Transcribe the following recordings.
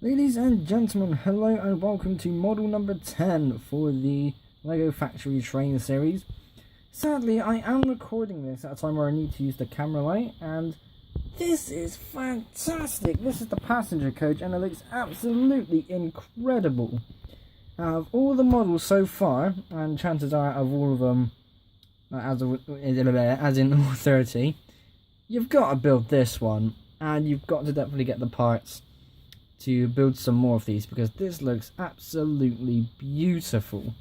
Ladies and gentlemen, hello and welcome to model number 10 for the LEGO Factory Train series. Sadly, I am recording this at a time where I need to use the camera light, and this is fantastic. This is the passenger coach and it looks absolutely incredible. Out of all the models so far, and chances are out of all of them, as in all 30, you've got to build this one, and you've got to definitely get the parts to build some more of these, because this looks absolutely beautiful.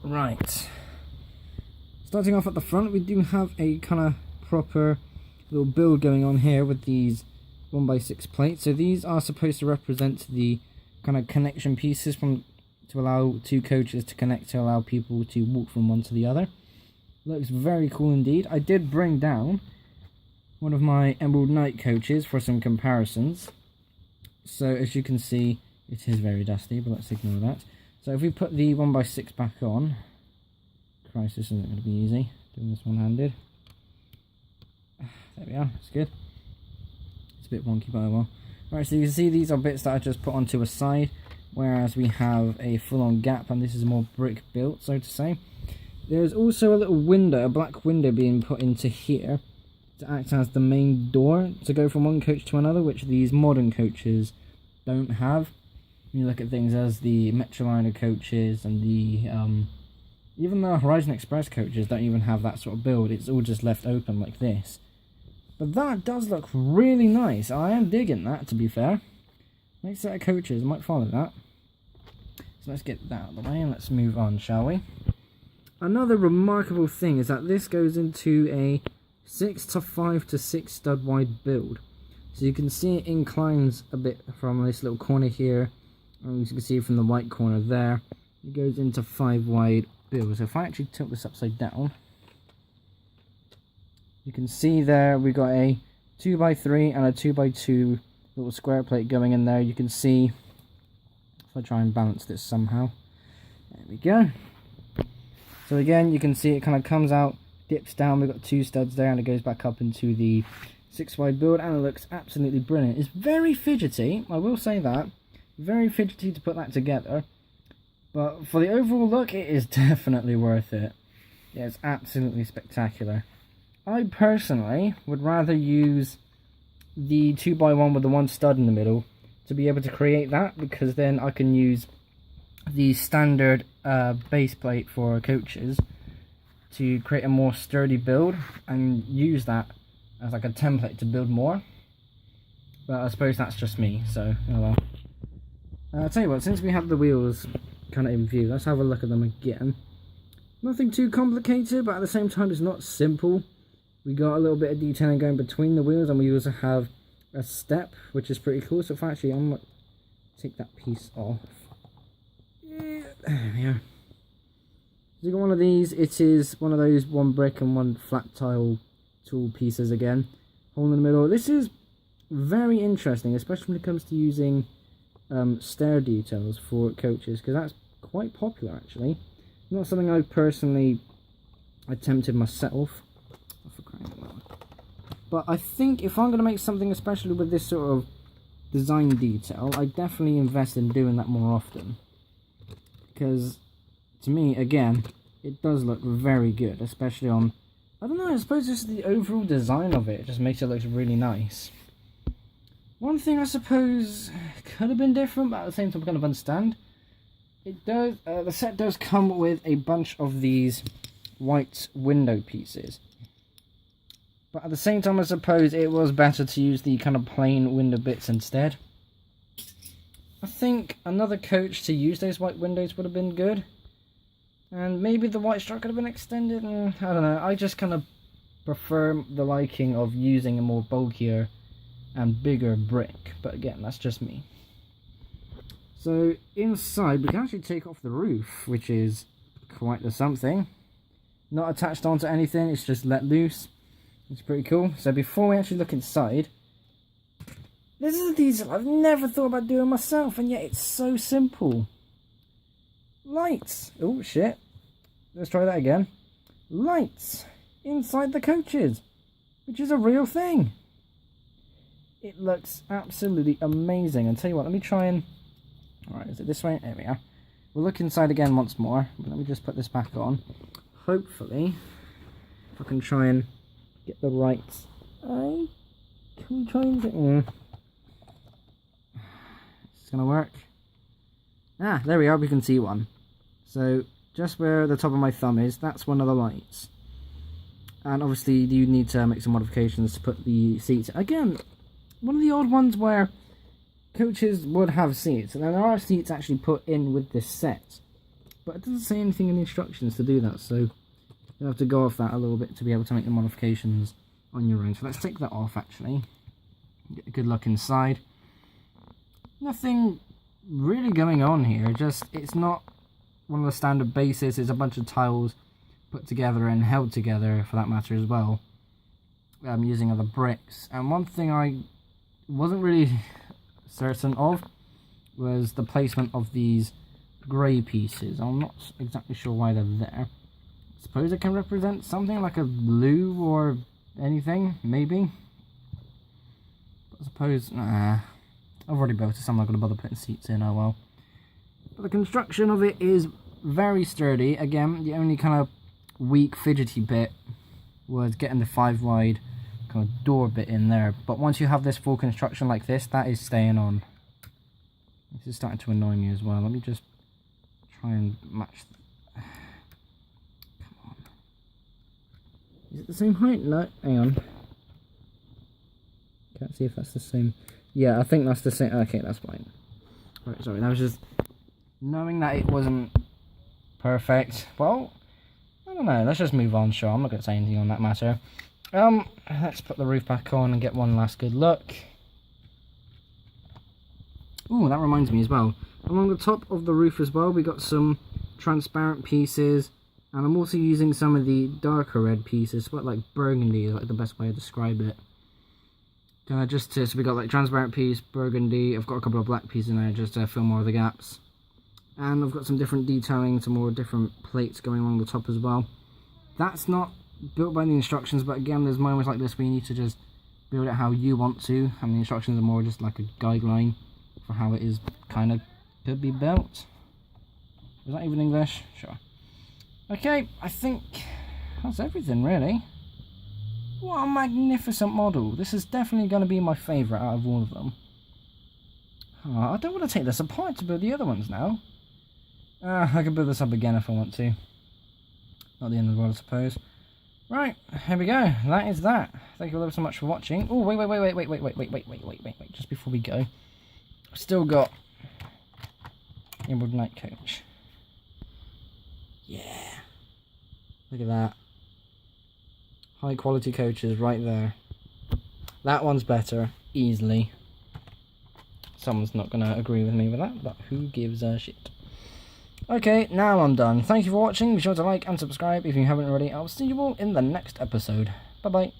Right, starting off at the front, we do have a kind of proper little build going on here with these 1x6 plates. So these are supposed to represent the kind of connection pieces to allow two coaches to connect, to allow people to walk from one to the other. Looks very cool indeed. I did bring down one of my Emerald Knight coaches for some comparisons. So as you can see, it is very dusty, but let's ignore that. So if we put the 1x6 back on, Christ, this isn't going to be easy, doing this one-handed. There we are, it's good. It's a bit wonky, but oh well. Right, so you can see these are bits that I just put onto a side, whereas we have a full-on gap, and this is more brick built, so to say. There's also a little window, a black window being put into here, to act as the main door to go from one coach to another, which these modern coaches don't have. When you look at things as the Metroliner coaches and the even the Horizon Express coaches don't even have that sort of build. It's all just left open like this. But that does look really nice. I am digging that, to be fair. Next set of coaches, I might follow that. So let's get that out of the way and let's move on, shall we? Another remarkable thing is that this goes into a 6 to 5 to 6 stud wide build. So you can see it inclines a bit from this little corner here, and as you can see from the white corner there, it goes into 5 wide build. So if I actually tilt this upside down, you can see there we got a 2x3 and a 2x2 little square plate going in there. You can see, if I try and balance this somehow, there we go. So again, you can see it kind of comes out, dips down, we've got 2 studs there, and it goes back up into the 6 wide build, and it looks absolutely brilliant. It's very fidgety, I will say that. Very fidgety to put that together, but for the overall look, it is definitely worth it. Yeah, it's absolutely spectacular. I personally would rather use the 2x1 with the 1 stud in the middle to be able to create that, because then I can use the standard base plate for coaches to create a more sturdy build and use that as like a template to build more. But I suppose that's just me, so oh well. I'll tell you what, since we have the wheels kind of in view, let's have a look at them again. Nothing too complicated, but at the same time it's not simple. We got a little bit of detailing going between the wheels, and we also have a step, which is pretty cool. So if actually I'm going to take that piece off. Yeah, there we are. So you got one of these. It is one of those 1 brick and 1 flat tile tool pieces again. Hole in the middle. This is very interesting, especially when it comes to using stair details for coaches, because that's quite popular actually. Not something I've personally attempted myself. Oh, for crying out loud. But I think if I'm going to make something, especially with this sort of design detail, I definitely invest in doing that more often. Because to me, again, it does look very good, especially on, I don't know, I suppose just the overall design of it just makes it look really nice. One thing I suppose could have been different, but at the same time I kind of understand. It does, the set does come with a bunch of these white window pieces. But at the same time I suppose it was better to use the kind of plain window bits instead. I think another coach to use those white windows would have been good. And maybe the white stripe could have been extended. I don't know. I just kind of prefer the liking of using a more bulkier and bigger brick. But again, that's just me. So inside, we can actually take off the roof, which is quite the something. Not attached onto anything. It's just let loose. It's pretty cool. So before we actually look inside, this is a detail I've never thought about doing myself, and yet it's so simple. Lights. Oh shit. Let's try that again. Lights inside the coaches, which is a real thing. It looks absolutely amazing. And tell you what, let me try and... Alright, is it this way? There we are. We'll look inside again once more. But let me just put this back on. Hopefully, if I can try and get the right eye. Can we try and get... It's gonna work. Ah, there we are, we can see one. So, just where the top of my thumb is, that's one of the lights. And obviously you need to make some modifications to put the seats. Again, one of the odd ones where coaches would have seats, and there are seats actually put in with this set. But it doesn't say anything in the instructions to do that, so you'll have to go off that a little bit to be able to make the modifications on your own. So let's take that off actually. Get a good look inside. Nothing really going on here, just it's not one of the standard bases. It's a bunch of tiles put together and held together for that matter as well, using other bricks. And one thing I wasn't really certain of was the placement of these grey pieces. I'm not exactly sure why they're there. I suppose it can represent something like a blue or anything, maybe. But I suppose, nah, I've already built it, so I'm not going to bother putting seats in, oh well. But the construction of it is very sturdy. Again, the only kind of weak, fidgety bit was getting the 5 wide kind of door bit in there. But once you have this full construction like this, that is staying on. This is starting to annoy me as well. Let me just try and match. Come on. Is it the same height? No, hang on. Can't see if that's the same. Yeah, I think that's the same. Okay, that's fine. Right, sorry, that was just knowing that it wasn't perfect. Well, I don't know, let's just move on, sure. I'm not going to say anything on that matter. Let's put the roof back on and get one last good look. Ooh, that reminds me as well. Along the top of the roof as well, we got some transparent pieces. And I'm also using some of the darker red pieces, what like burgundy is like the best way to describe it. So we got like transparent piece, burgundy. I've got a couple of black pieces in there just to fill more of the gaps. And I've got some different detailing, some more different plates going along the top as well. That's not built by the instructions, but again, there's moments like this where you need to just build it how you want to, and the instructions are more just like a guideline for how it is kind of could be built. Is that even English? Sure. Okay, I think that's everything really. What a magnificent model. This is definitely going to be my favourite out of all of them. Oh, I don't want to take this apart to build the other ones now. I can build this up again if I want to. Not the end of the world, I suppose. Right, here we go. That is that. Thank you all so much for watching. Oh, wait. Just before we go, I've still got Emerald Knight Coach. Yeah. Look at that. High quality coaches right there. That one's better, easily. Someone's not going to agree with me with that, but who gives a shit? Okay, now I'm done. Thank you for watching. Be sure to like and subscribe if you haven't already. I'll see you all in the next episode. Bye bye.